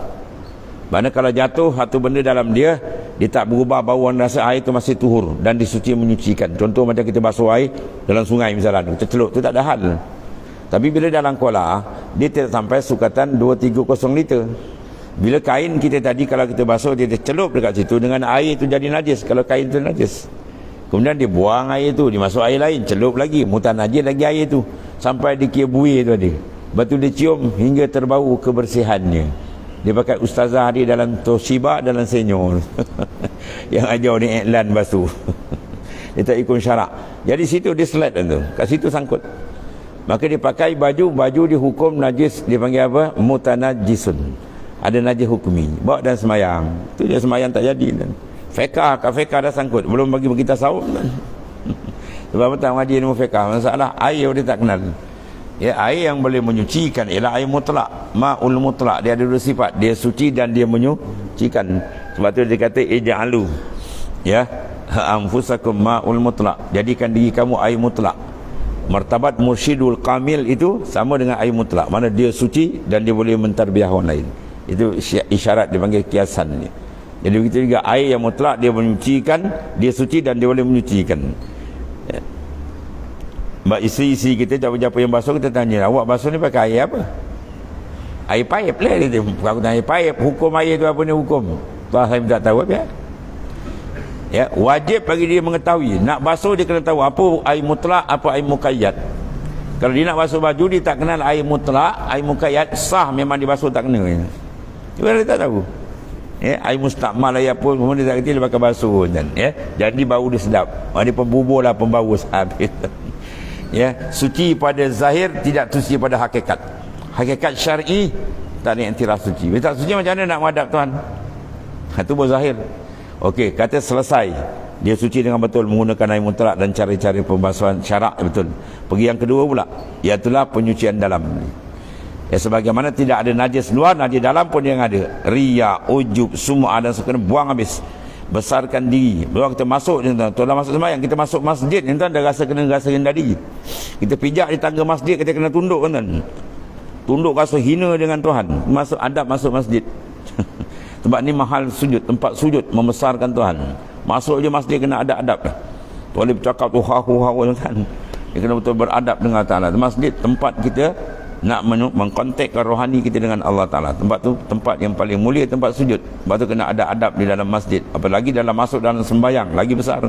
Mana kalau jatuh satu benda dalam dia, dia tak berubah bau, rasa air itu masih tuhur dan disuci menyucikan. Contoh macam kita basuh air dalam sungai misalnya, kita celup, tu tak ada hal. Tapi bila dalam kolah, dia tidak sampai sukatan 230 liter. Bila kain kita tadi, kalau kita basuh, dia celup dekat situ, dengan air itu jadi najis. Kalau kain itu najis, kemudian dia buang air itu, dia masuk air lain, celup lagi, mutan najis lagi air itu, sampai di kia buih tu ada. Lepas tu dia cium hingga terbau kebersihannya. Dia pakai ustazah dia dalam Toshiba, dalam Senyor yang ajar ni iklan basuh. Dia tak ikut syarak. Jadi situ dia slide tu, kat situ sangkut. Maka dia pakai baju dihukum najis, dia panggil apa? Mutanajisun. Ada najis hukumi. Bawa dan semayang. Tu dia semayang tak jadi kan. Fiqh, kat fiqh dah sangkut. Belum bagi kita sahur kan. Sebab tak ngaji ilmu fiqh. Masalah air dia tak kenal. Ya, air yang boleh menyucikan ialah air mutlak, ma'ul mutlak. Dia ada 2 sifat, dia suci dan dia menyucikan. Sebab tu dia kata ij'alu, ya, anfusakum ma'ul mutlak, jadikan diri kamu air mutlak. Martabat mursyidul kamil itu sama dengan air mutlak, mana dia suci dan dia boleh mentarbiyah orang lain. Itu isyarat, dipanggil kiasan ni. Jadi begitu juga air yang mutlak, dia menyucikan, dia suci dan dia boleh menyucikan. Mbak isteri kita, siapa-siapa yang basuh, kita tanya, awak basuh ni pakai air apa? Air paip lah. Dia bukan air paip. Hukum air tu apa ni hukum? Tuan saya tak tahu apa. Ya, wajib bagi dia mengetahui. Nak basuh dia kena tahu apa air mutlak, apa air muqayyad. Kalau dia nak basuh baju, dia tak kenal air mutlak, air muqayyad, sah memang dibasuh tak kena. Dia tak tahu. Ya, air mustakmal air apa, kemudian dia tak kerti, dia pakai basuh dan, ya, jadi bau dia sedap. Dia pembubur lah, pembau habis. Ya, suci pada zahir, tidak suci pada hakikat. Hakikat syar'i tak ada iktiraf suci. Bila tak suci macam mana nak menghadap Tuhan? Itu baru zahir. Okey, kata selesai, dia suci dengan betul menggunakan air mutlak dan cari-cari pembasuhan syarak betul. Pergi yang kedua pula, iaitulah penyucian dalam. Ya, sebagaimana tidak ada najis luar, najis dalam pun yang ada. Riya, ujub, semua ada, kena buang habis. Besarkan diri. Baru kita masuk, tuan masuk sembahyang, kita masuk masjid, tuan dah rasa kena rasa rendah diri. Kita pijak di tangga masjid, kita kena tunduk kan, tunduk rasa hina dengan Tuhan. Masuk adab masuk masjid. Sebab ni mahal sujud, tempat sujud, membesarkan Tuhan. Masuk je masjid kena ada adab. Tak boleh bercakap tu hahu kan. Dia kena betul beradab dengan Ta'ala. Masjid tempat kita nak mengkontakkan rohani kita dengan Allah Ta'ala. Tempat tu tempat yang paling mulia, tempat sujud. Sebab tu kena ada adab di dalam masjid. Apalagi dalam masuk dalam sembahyang, lagi besar.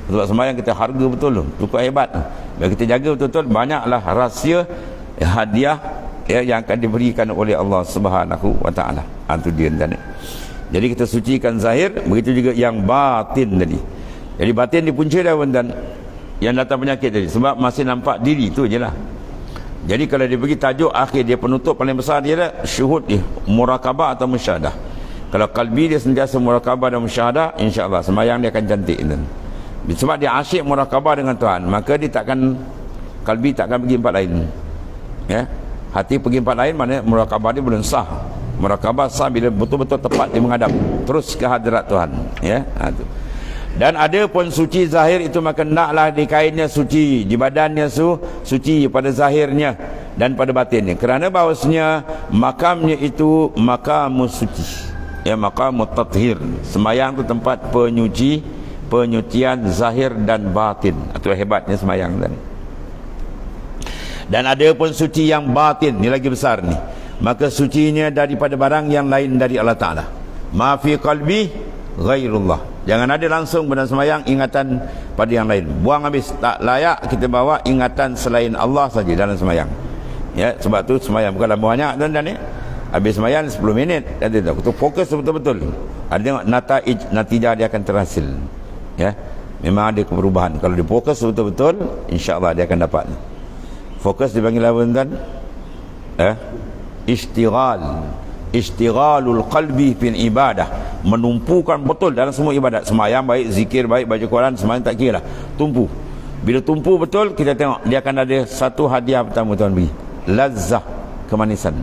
Sebab sembahyang kita harga betul, cukup hebat. Bila kita jaga betul-betul, banyaklah rahsia, hadiah, ya, yang akan diberikan oleh Allah Subhanahu wa Ta'ala. Itu dia tadi. Jadi kita sucikan zahir, begitu juga yang batin tadi. Jadi batin dipunca dah dan yang datang penyakit tadi, sebab masih nampak diri, tu je lah. Jadi kalau dia bagi tajuk akhir, dia penutup paling besar dia dah syuhud dia, murakabah atau musyahadah. Kalau kalbi dia sentiasa murakabah dan musyahadah, insya-Allah sembahyang dia akan cantik kan. Sebab dia asyik murakabah dengan Tuhan, maka dia takkan, kalbi takkan pergi tempat lain. Ya, hati pergi tempat lain, mana murakabah dia belum sah. Murakabah sah bila betul-betul tepat dia menghadap terus ke hadirat Tuhan. Ya, itu. Dan ada pun suci zahir itu, maka naklah di kainnya suci, di badannya suci pada zahirnya dan pada batinnya. Kerana bahawasanya makamnya itu makam suci. Ya, makam tathir. Sembahyang itu tempat penyuci penyucian zahir dan batin. Itu hebatnya semayang tadi. Dan ada pun suci yang batin, ni lagi besar ni. Maka sucinya daripada barang yang lain dari Allah Ta'ala. Ma fi qalbi ghairullah. Jangan ada langsung benda semayang ingatan pada yang lain. Buang habis. Tak layak kita bawa ingatan selain Allah saja dalam semayang. Ya, sebab tu semayang bukan lama banyak tuan-tuan ya. Habis semayang 10 minit dan dia tahu. Fokus betul-betul. Ada tengok natijah dia akan terhasil. Ya. Memang ada perubahan. Kalau dia fokus betul-betul, insya-Allah dia akan dapat. Fokus dipanggil apa tuan-tuan? Istighalul qalbi fil ibadah, menumpukan betul dalam semua ibadat. Semayang baik, zikir baik, baca Quran, semayang tak kira lah, tumpu. Bila tumpu betul, kita tengok dia akan ada satu hadiah pertama tuan beri, lazzah, kemanisan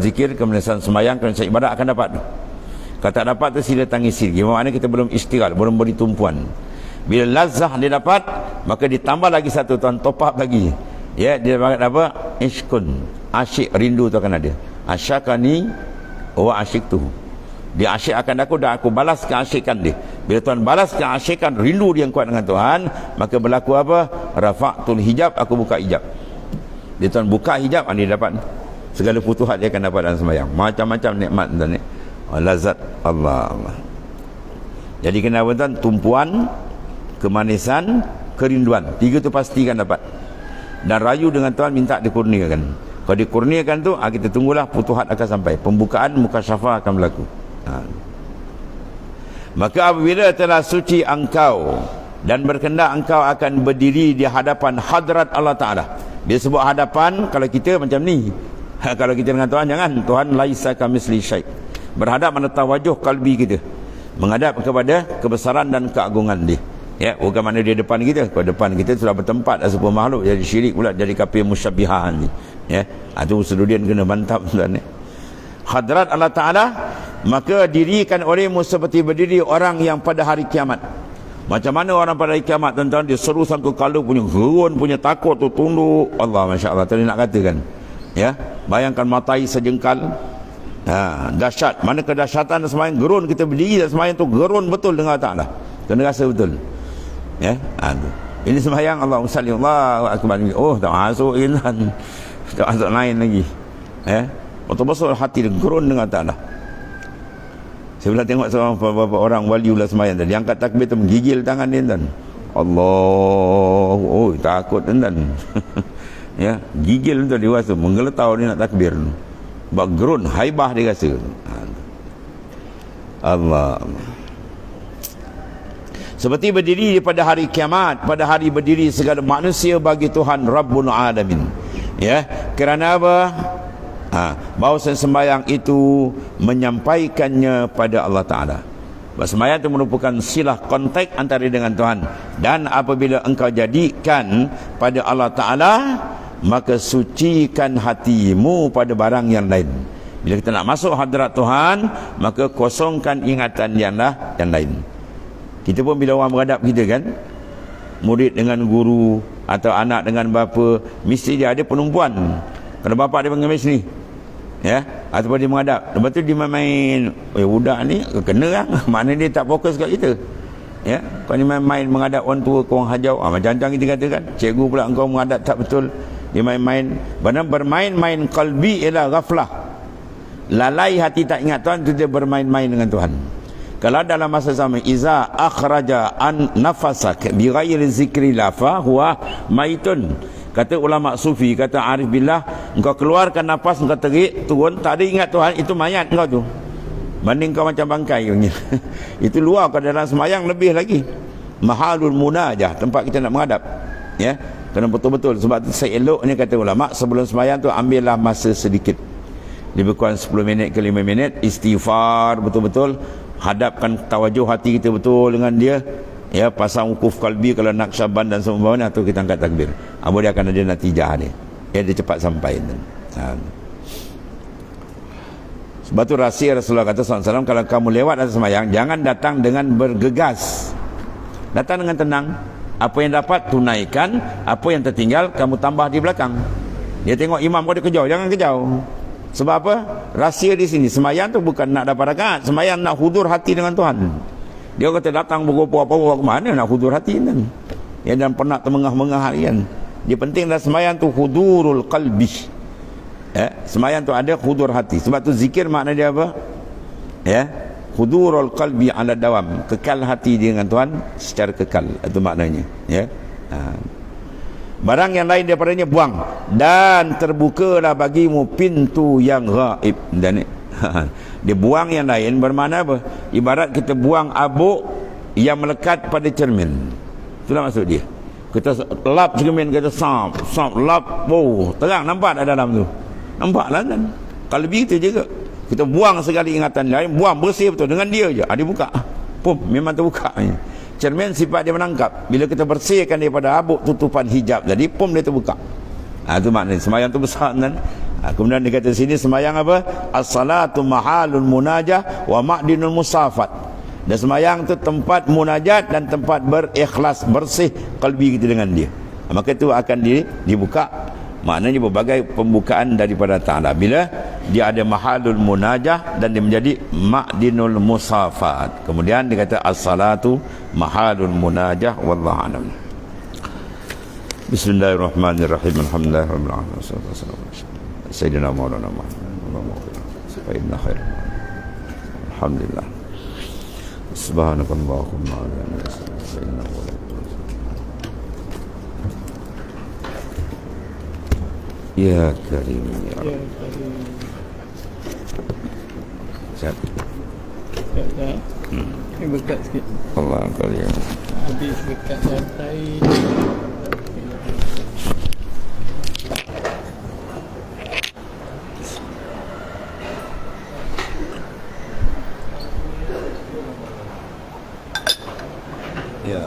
zikir, kemanisan semayang, kemanisan ibadat akan dapat. Kalau tak dapat tu sila tangisi. Gimana kita belum istighal, belum beri tumpuan. Bila lazzah dia dapat, maka ditambah lagi satu tuan, top up lagi. Ya, dia dapat apa? Ishkun, asyik, rindu tu akan ada. Asyakani wa asyiktu. Dia asyik akan aku dan aku balas keasyikan dia. Bila Tuhan balas keasyikan, rindu dia yang kuat dengan Tuhan, maka berlaku apa? Rafa'tul hijab, aku buka hijab. Dia Tuhan buka hijab, dia dapat segala futuhat dia akan dapat dalam sembahyang. Macam-macam nikmat tuan ni. Lazat Allah. Jadi kena apa tuan? Tumpuan, kemanisan, kerinduan. Tiga tu pastikan dapat. Dan rayu dengan Tuhan, minta dikurniakan. Kalau dikurniakan tu, kita tunggulah futuhat akan sampai. Pembukaan mukasyafah akan berlaku. Maka apabila telah suci engkau dan berkendak engkau akan berdiri di hadapan hadrat Allah Ta'ala. Dia sebut hadapan, kalau kita macam ni. Kalau kita dengan Tuhan, jangan. Tuhan laisa kamitsli syai'. Berhadap mana tawajuh kalbi kita. Menghadap kepada kebesaran dan keagungan dia. Ya, bukan mana dia depan kita. Kalau depan kita sudah bertempat sebuah makhluk, jadi syirik pula, jadi kafir musyabbihan ni. Ya, itu sedudian kena mantap tuan ni. Hadrat Allah Ta'ala, maka dirikan olehmu seperti berdiri orang yang pada hari kiamat. Macam mana orang pada hari kiamat tuan-tuan, dia seru sangka kala punya gerun, punya takut tu tunduk. Allah, Masya Allah, tadi nak katakan. Ya, bayangkan matai sejengkal. Dahsyat, mana kedahsyatan semayang, gerun kita berdiri dan semayang tu gerun betul dengan Allah Ta'ala. Kena rasa betul. Ya, ini sembahyang Allahumma salli Allahu akbar. Oh, tak masuk lagi kan. Tak masuk lain lagi. Ya, betul-betul hati dia gerun dengan Ta'ala. Saya pernah tengok seorang beberapa orang waliullah sembahyang tadi, angkat takbir tu menggigil tangan dia tuan. Allah, oh takut tuan. Ya, gigil tu dia rasa menggeletau dia nak takbir. Bak gerun, haibah dia rasa. Allah. Seperti berdiri pada hari kiamat, pada hari berdiri segala manusia bagi Tuhan Rabbul Alamin. Ya, kerana apa? Bahawa sembahyang itu menyampaikannya pada Allah Ta'ala. Sembahyang itu merupakan silah kontak antara dengan Tuhan. Dan apabila engkau jadikan pada Allah Ta'ala, maka sucikan hatimu pada barang yang lain. Bila kita nak masuk hadrat Tuhan, maka kosongkan ingatan yang lain. Kita pun bila orang beradab kita kan, murid dengan guru atau anak dengan bapa, mesti dia ada penumpuan. Kalau bapa dia panggil sini, ya, ataupun dia menghadap, lepas tu dia main, budak ni kena kan, mana dia tak fokus kat kita. Ya, kau ni main menghadap orang tua, kau orang hajau, macam-macam kita katakan. Cikgu pula engkau menghadap tak betul. Dia main-main, bermain-main qalbi ialah ghaflah. Lalai hati tak ingat Tuhan, tu dia bermain-main dengan Tuhan. Kalau dalam masa sama, iza akhraja an nafasak bi ghairi zikrillah fa huwa maitun. Kata ulama sufi, kata arif billah, engkau keluarkan nafas, engkau terik turun, tak ada ingat Tuhan, itu mayat engkau tu. Banding kau macam bangkai punya. Itu luar kau dalam semayang lebih lagi. Mahalul munajah, tempat kita nak menghadap. Ya, kena betul-betul. Sebab tu seeloknya kata ulama, sebelum semayang tu ambillah masa sedikit. Lebih kurang 10 minit ke 5 minit istighfar betul-betul. Hadapkan tawajuh hati kita betul dengan dia. Ya, pasang wukuf kalbi kalau nak syaban dan seumpamanya, atau kita angkat takbir. Dia akan ada natijah dia. Ya, dia cepat sampai. Sebab tu rahsia Rasulullah kata SAW, kalau kamu lewat atas semayang, jangan datang dengan bergegas. Datang dengan tenang. Apa yang dapat tunaikan, apa yang tertinggal kamu tambah di belakang. Dia tengok imam kau dia kejauh, jangan kejauh. Sebab apa? Rahsia di sini, semayang tu bukan nak dapat rakaat, semayang nak hudur hati dengan Tuhan. Dia kata datang berapa apa ke mana nak hudur hati kan. Ya, dan pernah termengah-mengah harian. Dia penting dalam sembahyang tu hudurul qalbi. Sembahyang tu ada hudur hati. Sebab tu zikir makna dia apa? Ya, hudurul qalbi ala dawam, kekal hati dengan Tuhan secara kekal, itu maknanya. Ya. Barang yang lain daripadanya buang, dan terbukalah bagimu pintu yang gaib. Dan dia buang yang lain bermakna apa? Ibarat kita buang abuk yang melekat pada cermin. Itulah maksud dia. Kita lap cermin, kita sap lap, terang nampak ada dalam tu. Nampaklah kan. Kalau begitu juga, kita buang segala ingatan lain, buang bersih betul dengan dia je. Dia buka, pum, memang terbuka. Cermin sifat dia menangkap. Bila kita bersihkan daripada abuk tutupan hijab tadi, pum, dia terbuka. Itu maknanya sembahyang tu besar kan. Kemudian dia kata sini sembahyang apa? As-salatu mahalul munajah wa ma'dinul musafat. Dan sembahyang tu tempat munajat dan tempat berikhlas, bersih qalbi kita dengan dia. Maka itu akan dibuka. Maknanya berbagai pembukaan daripada Ta'ala bila dia ada mahalul munajah dan dia menjadi ma'dinul musafat. Kemudian dia kata as-salatu mahalul munajah wallahu a'lam. Bismillahirrahmanirrahim. Alhamdulillahirabbil alamin. Wassalatu wassalamu ala sayyidina maulana Muhammad. Allahumma khair. Alhamdulillah. Subhanakallahumma wa bihamdika. Ya Karim, ya Rabb. Siap. Siap. Ini berkat sikit. Allah kalian. Habis berkat santai. Ya.